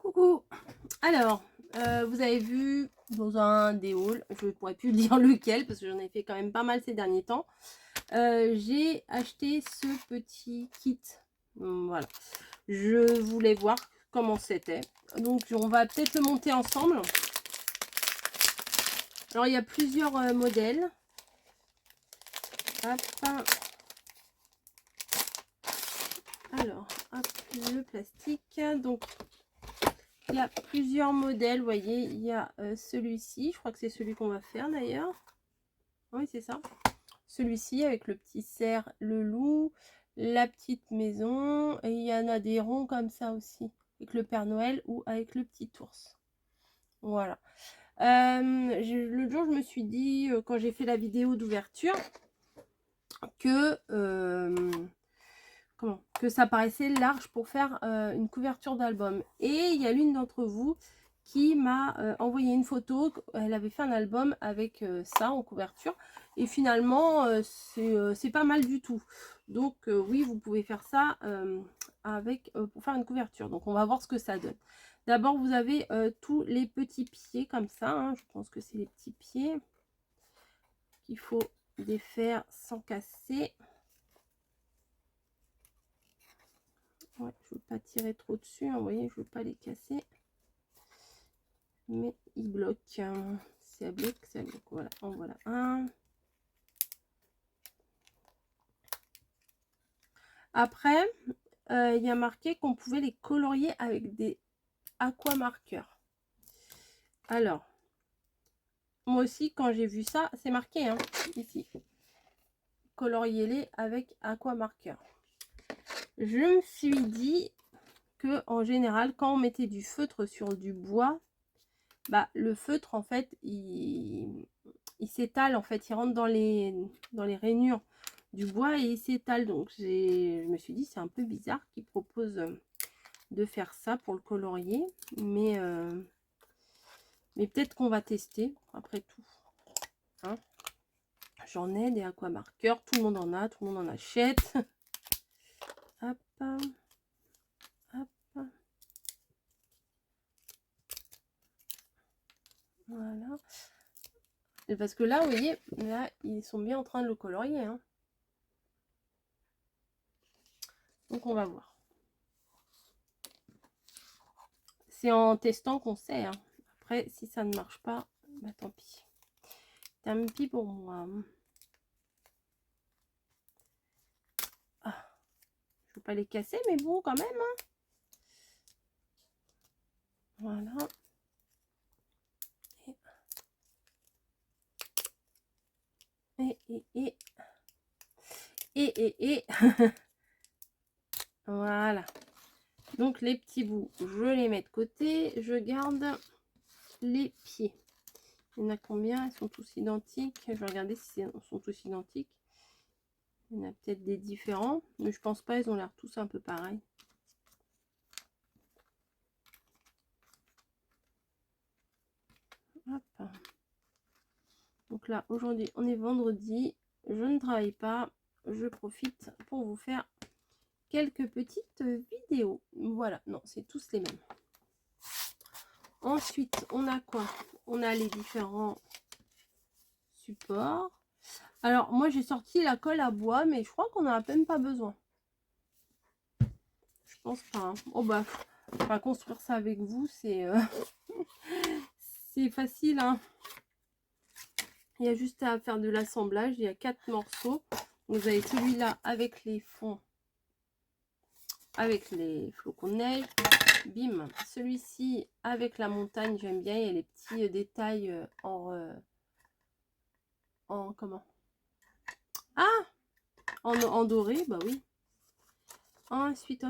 Coucou. Alors, vous avez vu dans un des hauls, je ne pourrais plus dire lequel parce que j'en ai fait quand même pas mal ces derniers temps. J'ai acheté ce petit kit. Voilà. Je voulais voir comment c'était. Donc, on va peut-être le monter ensemble. Alors, il y a plusieurs modèles. Hop. Alors, hop, le plastique. Donc, il y a plusieurs modèles, vous voyez, il y a celui-ci, je crois que c'est celui qu'on va faire d'ailleurs. Oui, c'est ça. Celui-ci avec le petit cerf, le loup, la petite maison, et il y en a des ronds comme ça aussi, avec le Père Noël ou avec le petit ours. Voilà. L'autre jour, je me suis dit, quand j'ai fait la vidéo d'ouverture, que... que ça paraissait large pour faire une couverture d'album. Et il y a l'une d'entre vous qui m'a envoyé une photo. Elle avait fait un album avec ça en couverture. Et finalement, c'est pas mal du tout. Donc oui, vous pouvez faire ça pour faire une couverture. Donc on va voir ce que ça donne. D'abord, vous avez tous les petits pieds comme ça. Hein. Je pense que c'est les petits pieds qu'il faut défaire sans casser. Ouais, je ne veux pas tirer trop dessus, hein, vous voyez, je ne veux pas les casser. Mais ils bloquent. Hein. Ça bloque, ça bloque. Voilà, en voilà un. Après, il y a marqué qu'on pouvait les colorier avec des aquamarqueurs. Alors, moi aussi, quand j'ai vu ça, c'est marqué, hein, ici. Coloriez-les avec aquamarqueur. Je me suis dit que en général, quand on mettait du feutre sur du bois, bah, le feutre, en fait, il s'étale, en fait, il rentre dans les rainures du bois et il s'étale. Donc, je me suis dit, c'est un peu bizarre qu'ils proposent de faire ça pour le colorier. Mais peut-être qu'on va tester, après tout. Hein, j'en ai des aquamarqueurs, tout le monde en a, tout le monde en achète. Hop, hop. Voilà. Et parce que là, vous voyez, là, ils sont bien en train de le colorier. Hein. Donc, on va voir. C'est en testant qu'on sait. Hein. Après, si ça ne marche pas, bah tant pis. Tant pis pour moi. Ah, je ne veux pas les casser, mais bon, quand même. Hein. Voilà. Et. Voilà. Donc, les petits bouts, je les mets de côté. Je garde les pieds. Il y en a combien? Ils sont tous identiques. Je vais regarder si ils sont tous identiques. Il y en a peut-être des différents, mais je pense pas, ils ont l'air tous un peu pareils. Hop. Donc là, aujourd'hui, on est vendredi. Je ne travaille pas. Je profite pour vous faire quelques petites vidéos. Voilà, non, c'est tous les mêmes. Ensuite, on a quoi? On a les différents supports. Alors, moi, j'ai sorti la colle à bois, mais je crois qu'on n'a à peine pas besoin. Je pense pas. Hein. Oh bah, pas construire ça avec vous, c'est c'est facile. Hein. Il y a juste à faire de l'assemblage. Il y a 4 morceaux. Vous avez celui-là avec les fonds, avec les flocons de neige. Bim. Celui-ci avec la montagne, j'aime bien. Il y a les petits détails en comment? Ah, en doré, bah oui. Ensuite,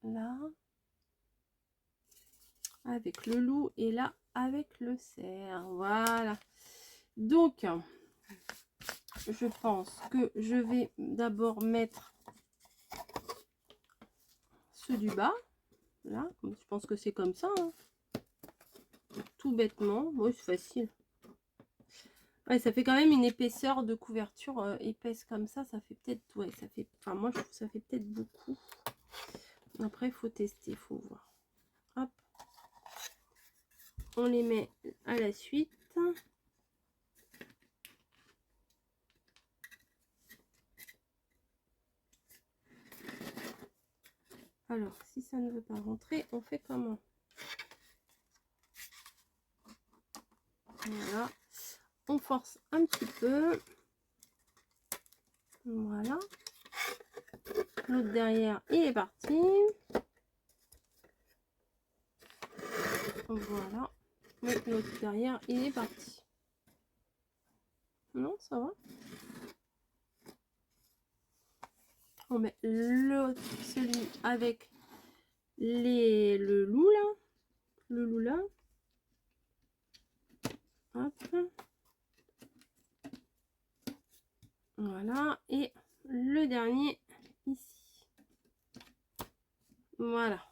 là, avec le loup et là, avec le cerf. Voilà. Donc, je pense que je vais d'abord mettre ceux du bas. Là, je pense que c'est comme ça. Hein. Tout bêtement. Oui, c'est facile. Ouais, ça fait quand même une épaisseur de couverture épaisse comme ça. Ça fait peut-être... Ouais, ça fait... Enfin, moi, je trouve que ça fait peut-être beaucoup. Après, il faut tester, il faut voir. Hop. On les met à la suite. Alors, si ça ne veut pas rentrer, on fait comment? Voilà. On force un petit peu. Voilà. L'autre derrière, il est parti. Voilà. L'autre derrière, il est parti. Non, ça va. On met l'autre, celui avec le loup là. Le loup là. Hop. Voilà. Et le dernier ici. Voilà.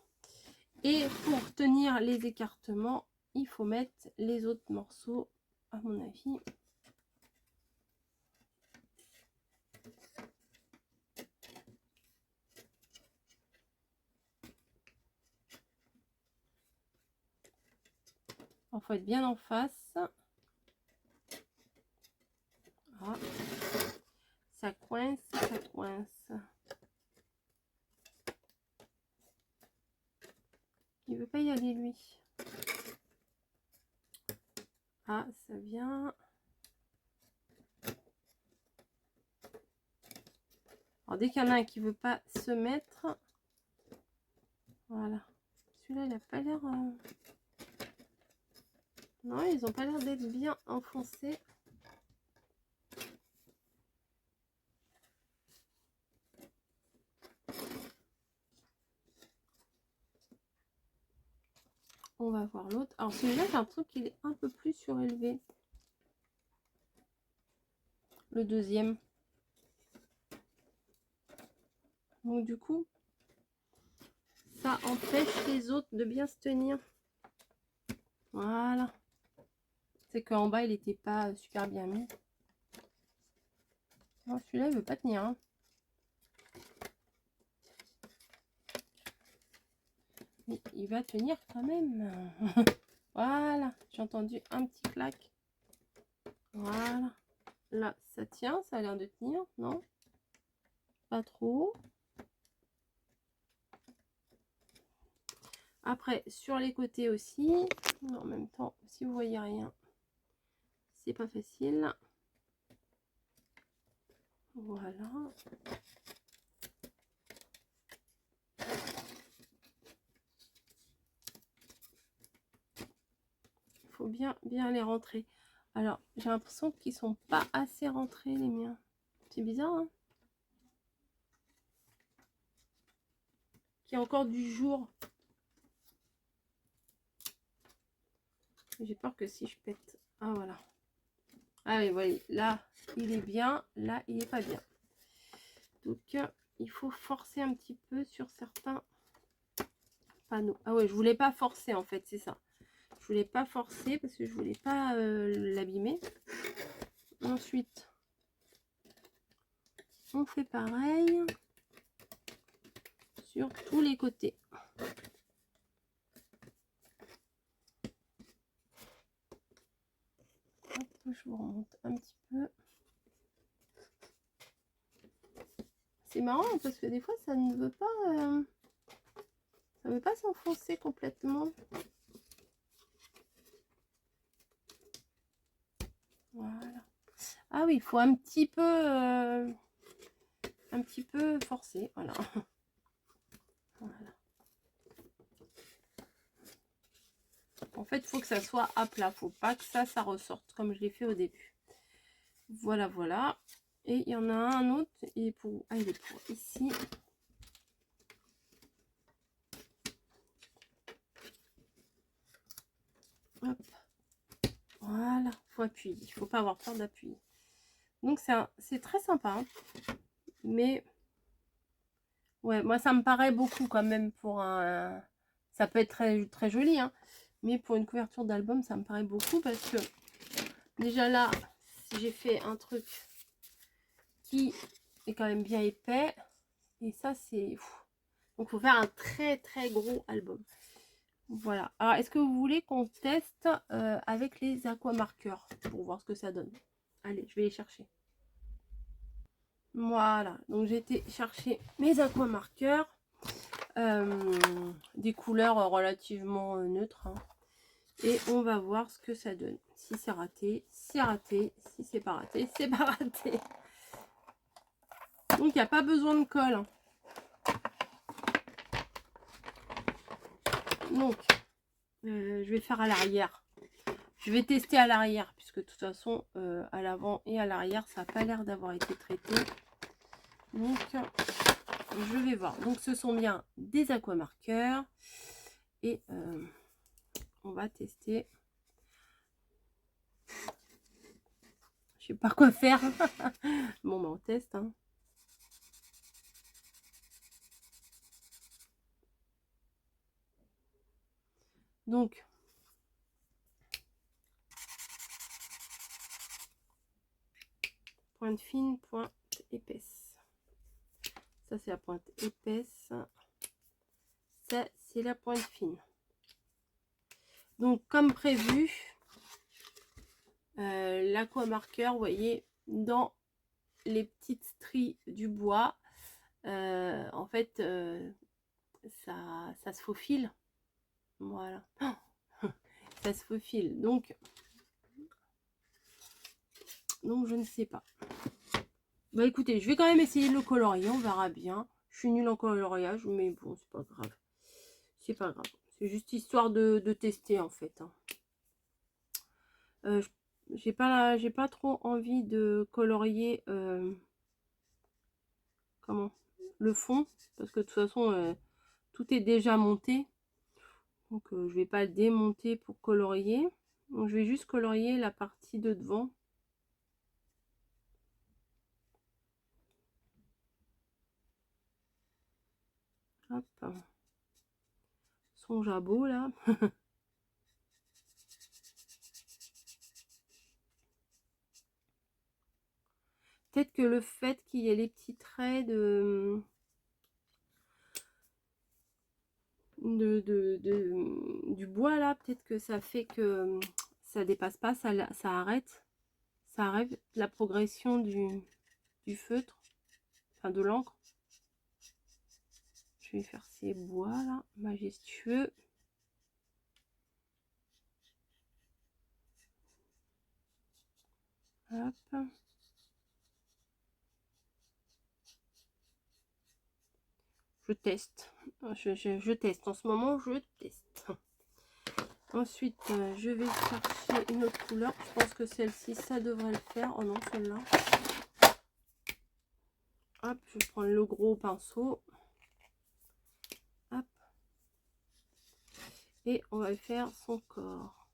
Et pour tenir les écartements, il faut mettre les autres morceaux, à mon avis. Il faut être bien en face. Ah. Ça coince, ça coince. Il veut pas y aller lui. Ah, ça vient. Alors dès qu'il y en a un qui veut pas se mettre, voilà. Celui-là, il a pas l'air. Non, ils ont pas l'air d'être bien enfoncés. On va voir l'autre. Alors celui-là, j'ai l'impression qu'il est un peu plus surélevé. Le deuxième. Donc du coup, ça empêche les autres de bien se tenir. Voilà. C'est qu'en bas, il n'était pas super bien mis. Celui-là, il veut pas tenir. Hein. Mais il va tenir quand même. Voilà. J'ai entendu un petit clac. Voilà. Là, ça tient. Ça a l'air de tenir. Non? Pas trop. Après, sur les côtés aussi. En même temps, si vous voyez rien, c'est pas facile. Voilà. Il faut bien les rentrer. Alors, j'ai l'impression qu'ils sont pas assez rentrés, les miens. C'est bizarre, hein? Qu'il y a encore du jour. J'ai peur que si je pète. Ah, voilà. Ah oui, voilà. Là, il est bien. Là, il est pas bien. Donc, il faut forcer un petit peu sur certains panneaux. Ah ouais, je voulais pas forcer, en fait, c'est ça. Je voulais pas forcer parce que je voulais pas l'abîmer. Ensuite, on fait pareil sur tous les côtés. Hop, je vous remonte un petit peu. C'est marrant parce que des fois ça ne veut pas ça veut pas s'enfoncer complètement. Voilà. Ah oui, il faut un petit peu forcer. Voilà. Voilà. En fait, il faut que ça soit à plat. Faut pas que ça ressorte comme je l'ai fait au début. Voilà, voilà. Et il y en a un autre. Il est pour, ah, il est pour ici. Hop. Voilà. Faut appuyer. Il faut pas avoir peur d'appuyer. Donc c'est très sympa. Hein. Mais ouais, moi ça me paraît beaucoup quand même pour un. Ça peut être très, très joli, hein. Mais pour une couverture d'album, ça me paraît beaucoup parce que déjà là, si j'ai fait un truc qui est quand même bien épais, et ça c'est. Donc il faut faire un très gros album. Voilà. Alors est-ce que vous voulez qu'on teste avec les aquamarqueurs pour voir ce que ça donne? Allez, je vais les chercher. Voilà, donc j'ai été chercher mes aquamarqueurs. Des couleurs relativement neutres. Hein. Et on va voir ce que ça donne. Si c'est raté, c'est raté. Si c'est pas raté, c'est pas raté. Donc il n'y a pas besoin de colle. Hein. Donc, je vais faire à l'arrière. Je vais tester à l'arrière, puisque de toute façon, à l'avant et à l'arrière, ça n'a pas l'air d'avoir été traité. Donc, je vais voir. Donc, ce sont bien des aquamarqueurs. Et on va tester. Je sais pas quoi faire. Bon, bah, on teste. Hein. Donc, pointe fine, pointe épaisse. Ça, c'est la pointe épaisse. Ça, c'est la pointe fine. Donc, comme prévu, l'aquamarqueur, vous voyez, dans les petites stries du bois, en fait, ça se faufile. Voilà. Ça se faufile. Donc, je ne sais pas. Bah écoutez, je vais quand même essayer de le colorier, on verra bien. Je suis nulle en coloriage, mais bon, c'est pas grave. C'est pas grave. C'est juste histoire de tester en fait. Hein. J'ai pas trop envie de colorier comment le fond, parce que de toute façon tout est déjà monté. Donc je vais pas le démonter pour colorier. Donc je vais juste colorier la partie de devant. Hop. Son jabot là. Peut-être que le fait qu'il y ait les petits traits du bois là, peut-être que ça fait que ça dépasse pas, ça arrête. Ça arrête la progression du feutre, enfin de l'encre. Je vais faire ces bois là, majestueux. Hop. Je teste. Je teste. En ce moment, je teste. Ensuite, je vais chercher une autre couleur. Je pense que celle-ci, ça devrait le faire. Oh non, celle-là. Hop, je vais prendre le gros pinceau. Hop. Et on va faire son corps.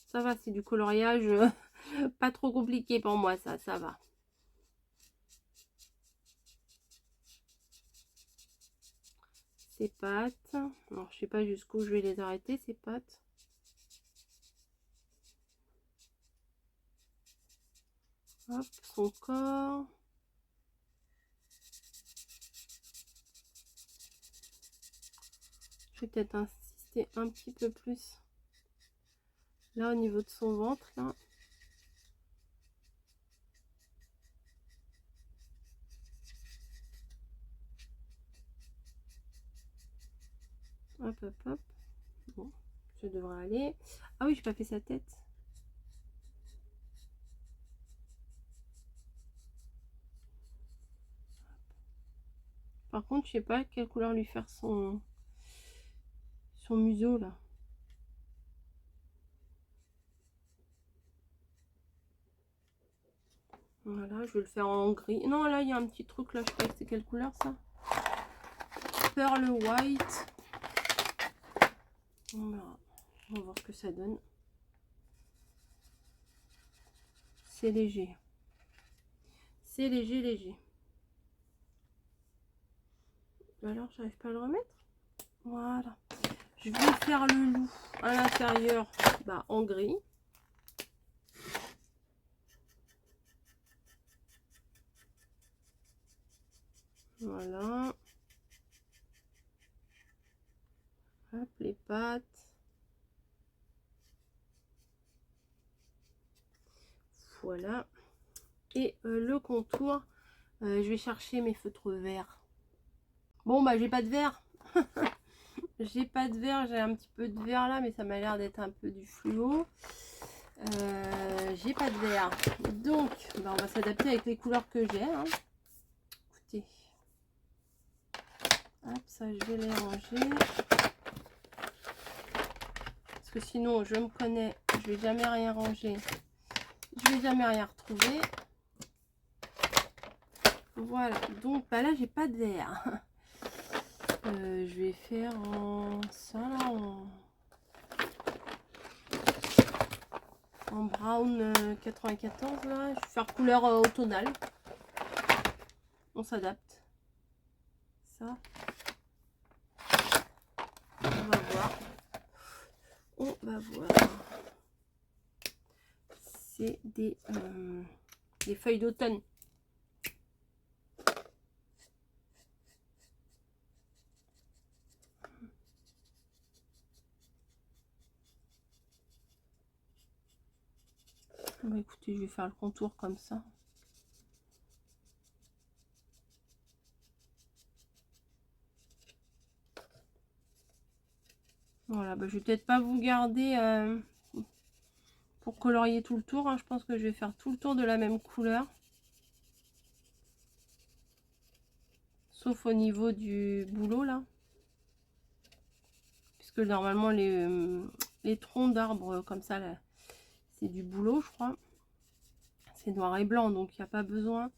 Ça va, c'est du coloriage pas trop compliqué pour moi, ça va. Ces pattes. Alors, je sais pas jusqu'où je vais les arrêter, ces pattes. Hop, son corps. Je vais peut-être insister un petit peu plus là au niveau de son ventre là. Hop hop hop. Bon, ça devrait aller. Ah oui, j'ai pas fait sa tête. Par contre, je sais pas quelle couleur lui faire son museau là. Voilà, je vais le faire en gris. Non, là, il y a un petit truc là, je sais pas c'est quelle couleur ça. Pearl white. Voilà. On va voir ce que ça donne. C'est léger. C'est léger, léger. Alors, j'arrive pas à le remettre. Voilà. Je vais faire le loup à l'intérieur en gris. Voilà. Hop, les pattes. Voilà. Et le contour, je vais chercher mes feutres verts. Bon, bah, j'ai pas de vert. J'ai pas de vert, j'ai un petit peu de vert là, mais ça m'a l'air d'être un peu du fluo. J'ai pas de vert. Donc, bah, on va s'adapter avec les couleurs que j'ai. Hein. Écoutez. Hop, ça, je vais les ranger. Parce que sinon, je me connais, je vais jamais rien ranger. Je vais jamais rien retrouver. Voilà, donc bah là, j'ai pas de vert. Je vais faire en ça là, en brown 94 là. Je vais faire couleur automnale. On s'adapte. Ça. On va voir. On va voir. C'est des feuilles d'automne. Bah écoutez, je vais faire le contour comme ça. Voilà, bah, je vais peut-être pas vous garder pour colorier tout le tour. Hein. Je pense que je vais faire tout le tour de la même couleur. Sauf au niveau du boulot là. Puisque normalement les troncs d'arbres comme ça, c'est du boulot je crois. C'est noir et blanc, donc il n'y a pas besoin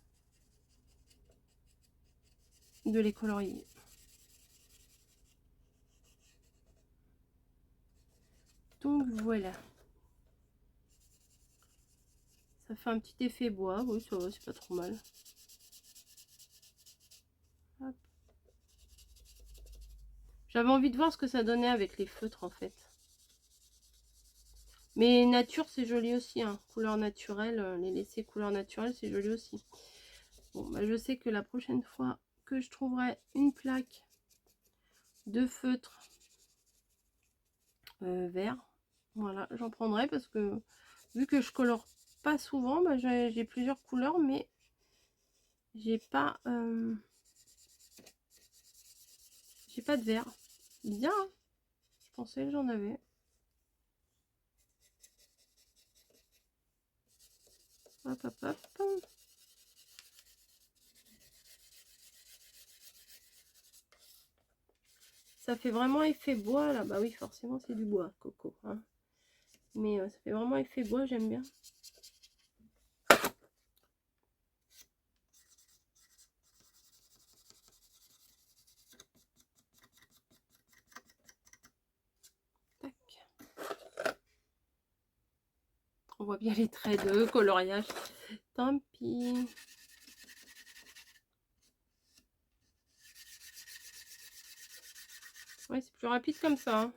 de les colorier. Donc voilà. Ça fait un petit effet bois, oui ça va, c'est pas trop mal. J'avais envie de voir ce que ça donnait avec les feutres en fait. Mais nature c'est joli aussi, hein. Couleur naturelle, les laisser couleur naturelle c'est joli aussi. Bon bah je sais que la prochaine fois que je trouverai une plaque de feutre vert, voilà, j'en prendrai parce que vu que je colore pas souvent, bah, j'ai plusieurs couleurs mais j'ai pas de vert. Bien, hein, je pensais que j'en avais. Hop hop hop. Ça fait vraiment effet bois là. Bah oui, forcément c'est du bois, coco. Hein. Mais ça fait vraiment effet bois, j'aime bien. Tac. On voit bien les traits de coloriage. Tant pis. Ouais, c'est plus rapide comme ça. Hein.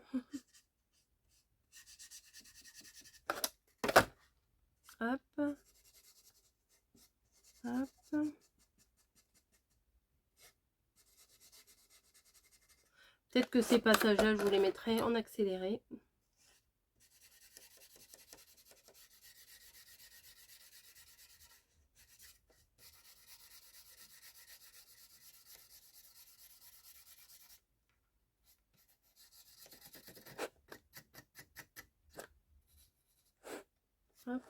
Hop. Hop. Peut-être que ces passages-là, je vous les mettrai en accéléré. Hop.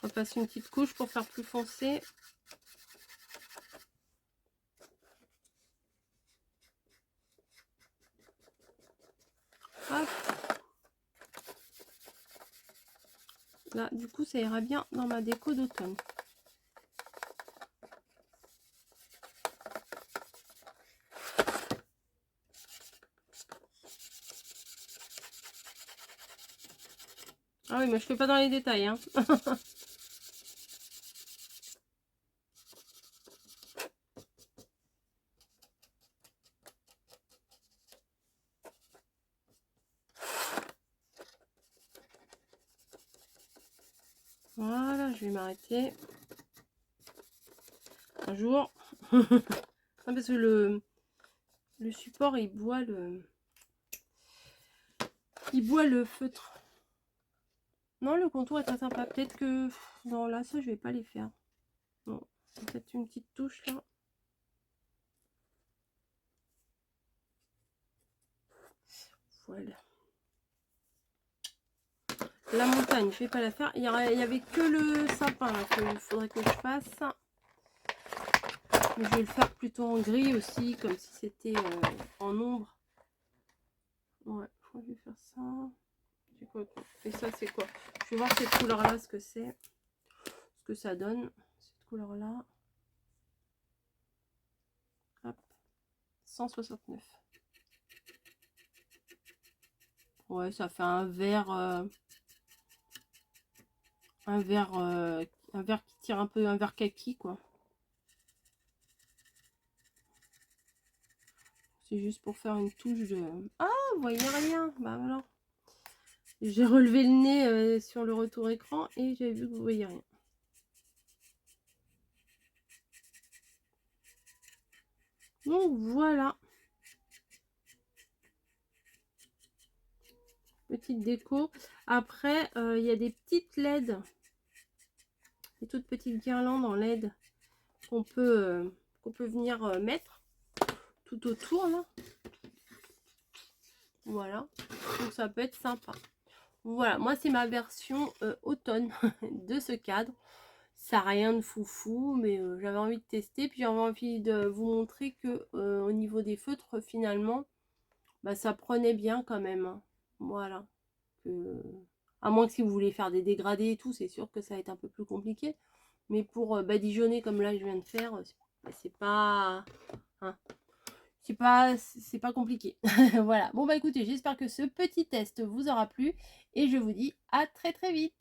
Je repasse une petite couche pour faire plus foncé. Hop. Là, du coup, ça ira bien dans ma déco d'automne. Ah oui, mais je fais pas dans les détails, hein. Voilà, je vais m'arrêter. Un jour. Non, parce que le support, il boit le feutre. Non, le contour est très sympa. Peut-être que... Non, là, ça, je vais pas les faire. Non, peut-être une petite touche, là. Voilà. La montagne, je vais pas la faire. Il y avait que le sapin, là, qu'il faudrait que je fasse. Mais je vais le faire plutôt en gris aussi, comme si c'était en ombre. Ouais, je vais faire ça. Quoi, et ça, c'est quoi? Je vais voir cette couleur-là, ce que c'est. Ce que ça donne, cette couleur-là. Hop. 169. Ouais, ça fait un vert... un vert qui tire un peu, un vert kaki, quoi. C'est juste pour faire une touche de... Ah, vous voyez rien. Bah voilà. J'ai relevé le nez sur le retour écran et j'ai vu que vous voyez rien. Donc voilà. Petite déco. Après, il y a des petites LED. Des toutes petites guirlandes en LED qu'on peut venir mettre tout autour là. Voilà. Donc ça peut être sympa. Voilà, moi c'est ma version automne de ce cadre. Ça n'a rien de foufou, mais j'avais envie de tester. Puis j'avais envie de vous montrer que au niveau des feutres, finalement, bah, ça prenait bien quand même. Hein. Voilà. À moins que si vous voulez faire des dégradés et tout, c'est sûr que ça va être un peu plus compliqué. Mais pour badigeonner comme là je viens de faire, c'est pas... Hein, c'est pas compliqué. Voilà. Bon bah écoutez, j'espère que ce petit test vous aura plu. Et je vous dis à très très vite.